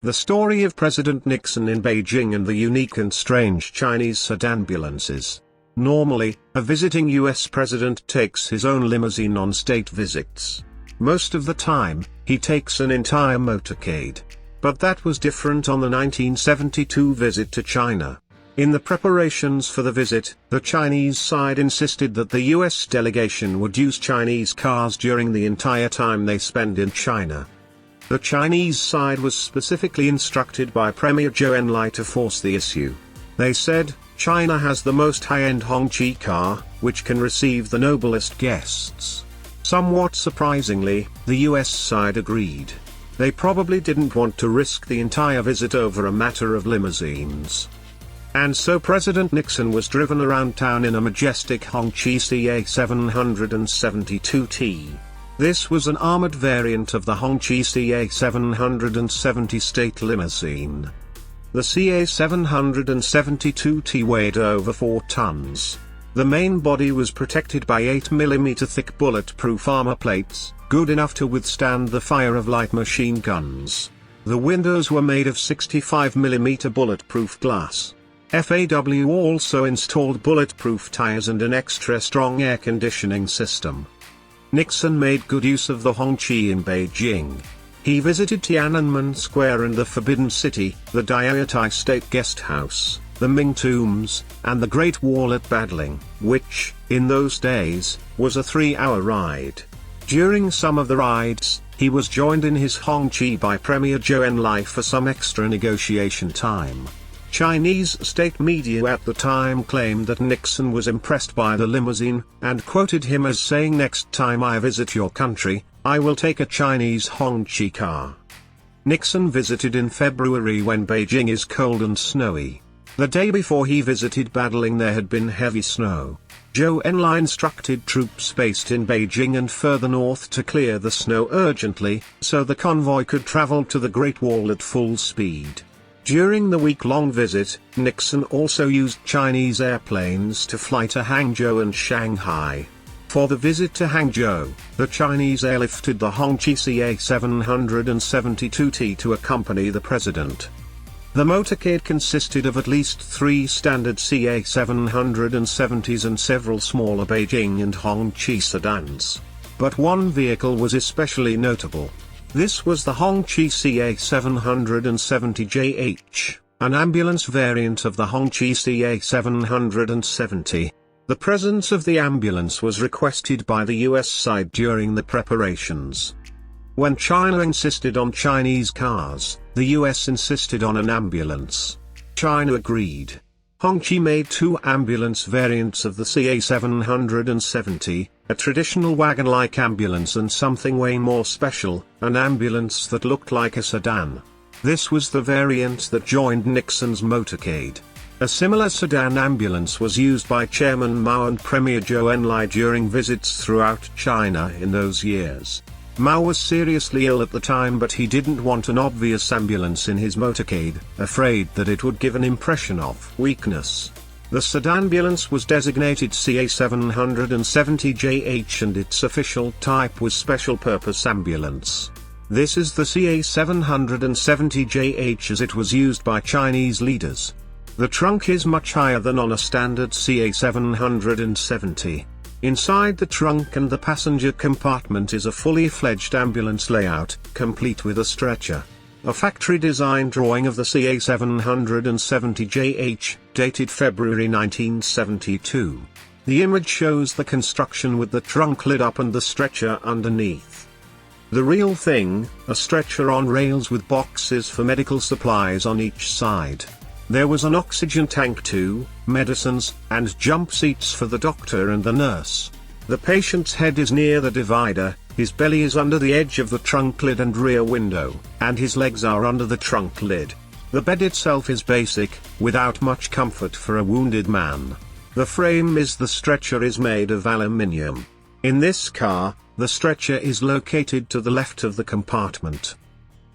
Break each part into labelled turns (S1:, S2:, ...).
S1: The story of President Nixon in Beijing and the unique and strange Chinese sedanambulances. Normally, a visiting US president takes his own limousine on state visits. Most of the time, he takes an entire motorcade. But that was different on the 1972 visit to China. In the preparations for the visit, the Chinese side insisted that the US delegation would use Chinese cars during the entire time they spend in China. The Chinese side was specifically instructed by Premier Zhou Enlai to force the issue. They said, China has the most high-end Hongqi car, which can receive the noblest guests. Somewhat surprisingly, the US side agreed. They probably didn't want to risk the entire visit over a matter of limousines. And so President Nixon was driven around town in a majestic Hongqi CA-772T. This was an armored variant of the Hongqi CA-770 state limousine. The CA-772T weighed over 4 tons. The main body was protected by 8mm thick bulletproof armor plates, good enough to withstand the fire of light machine guns. The windows were made of 65mm bulletproof glass. FAW also installed bulletproof tires and an extra strong air conditioning system. Nixon made good use of the Hongqi in Beijing. He visited Tiananmen Square and the Forbidden City, the Diaoyutai State Guest House, the Ming Tombs, and the Great Wall at Badling, which, in those days, was a 3-hour ride. During some of the rides, he was joined in his Hongqi by Premier Zhou Enlai for some extra negotiation time. Chinese state media at the time claimed that Nixon was impressed by the limousine, and quoted him as saying, "Next time I visit your country, I will take a Chinese Hongqi car." Nixon visited in February when Beijing is cold and snowy. The day before he visited Badling there had been heavy snow. Zhou Enlai instructed troops based in Beijing and further north to clear the snow urgently, so the convoy could travel to the Great Wall at full speed. During the week-long visit, Nixon also used Chinese airplanes to fly to Hangzhou and Shanghai. For the visit to Hangzhou, the Chinese airlifted the Hongqi CA-772T to accompany the president. The motorcade consisted of at least 3 standard CA-770s and several smaller Beijing and Hongqi sedans. But one vehicle was especially notable. This was the Hongqi CA-770JH, an ambulance variant of the Hongqi CA-770. The presence of the ambulance was requested by the US side during the preparations. When China insisted on Chinese cars, the US insisted on an ambulance. China agreed. Hongqi made 2 ambulance variants of the CA-770, a traditional wagon-like ambulance and something way more special, an ambulance that looked like a sedan. This was the variant that joined Nixon's motorcade. A similar sedan ambulance was used by Chairman Mao and Premier Zhou Enlai during visits throughout China in those years. Mao was seriously ill at the time, but he didn't want an obvious ambulance in his motorcade, afraid that it would give an impression of weakness. The sedanambulance was designated CA-770JH and its official type was Special Purpose Ambulance. This is the CA-770JH as it was used by Chinese leaders. The trunk is much higher than on a standard CA-770. Inside the trunk and the passenger compartment is a fully fledged ambulance layout, complete with a stretcher. A factory design drawing of the CA-770JH, dated February 1972. The image shows the construction with the trunk lid up and the stretcher underneath. The real thing, a stretcher on rails with boxes for medical supplies on each side. There was an oxygen tank too, medicines, and jump seats for the doctor and the nurse. The patient's head is near the divider, his belly is under the edge of the trunk lid and rear window, and his legs are under the trunk lid. The bed itself is basic, without much comfort for a wounded man. The frame the stretcher is made of aluminium. In this car, the stretcher is located to the left of the compartment.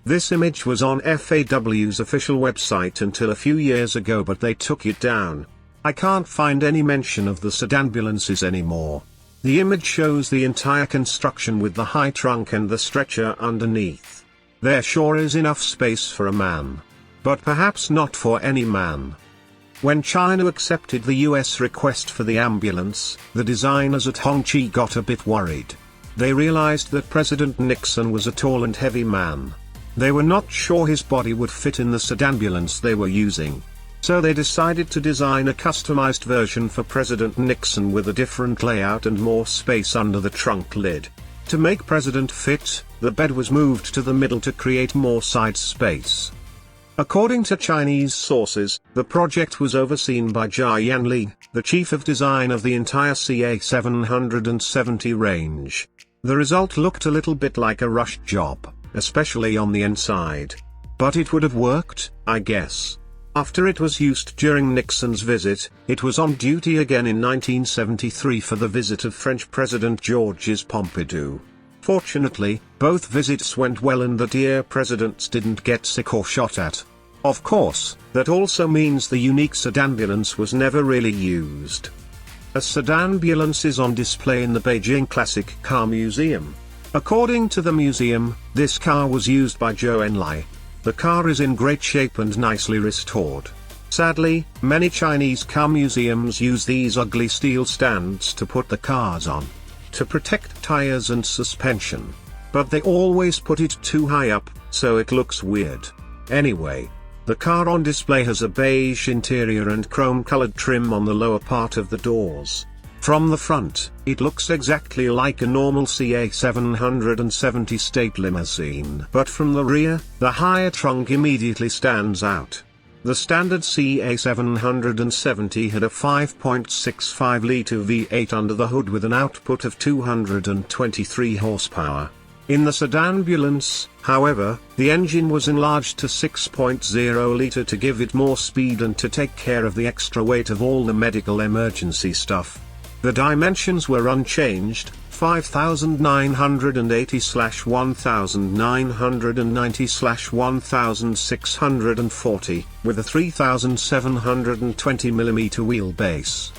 S1: This image was on FAW's official website until a few years ago, but they took it down. I can't find any mention of the sedanambulances anymore. The image shows the entire construction with the high trunk and the stretcher underneath. There sure is enough space for a man. But perhaps not for any man. When China accepted the US request for the ambulance, the designers at Hongqi got a bit worried. They realized that President Nixon was a tall and heavy man. They were not sure his body would fit in the sedanbulance they were using. So they decided to design a customized version for President Nixon with a different layout and more space under the trunk lid. To make President fit, the bed was moved to the middle to create more side space. According to Chinese sources, the project was overseen by Jia Yanli, the chief of design of the entire CA770 range. The result looked a little bit like a rushed job, especially on the inside. But it would have worked, I guess. After it was used during Nixon's visit, it was on duty again in 1973 for the visit of French President Georges Pompidou. Fortunately, both visits went well and the dear presidents didn't get sick or shot at. Of course, that also means the unique sedanbulance was never really used. A sedanbulance is on display in the Beijing Classic Car Museum. According to the museum, this car was used by Zhou Enlai. The car is in great shape and nicely restored. Sadly, many Chinese car museums use these ugly steel stands to put the cars on, to protect tires and suspension. But they always put it too high up, so it looks weird. Anyway, the car on display has a beige interior and chrome-colored trim on the lower part of the doors. From the front, it looks exactly like a normal CA770 state limousine. But from the rear, the higher trunk immediately stands out. The standard CA770 had a 5.65-liter V8 under the hood with an output of 223 horsepower. In the sedanbulance, however, the engine was enlarged to 6.0-liter to give it more speed and to take care of the extra weight of all the medical emergency stuff. The dimensions were unchanged, 5980/1990/1640, with a 3720mm wheelbase.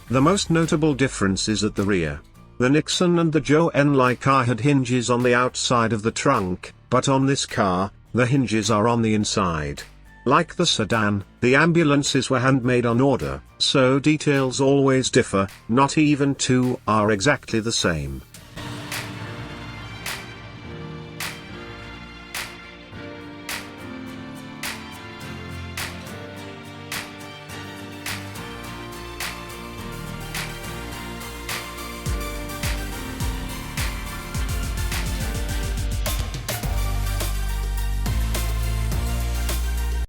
S1: The most notable difference is at the rear. The Nixon and the Zhou Enlai car had hinges on the outside of the trunk, but on this car, the hinges are on the inside. Like the sedan, the ambulances were handmade on order, so details always differ, not even two are exactly the same.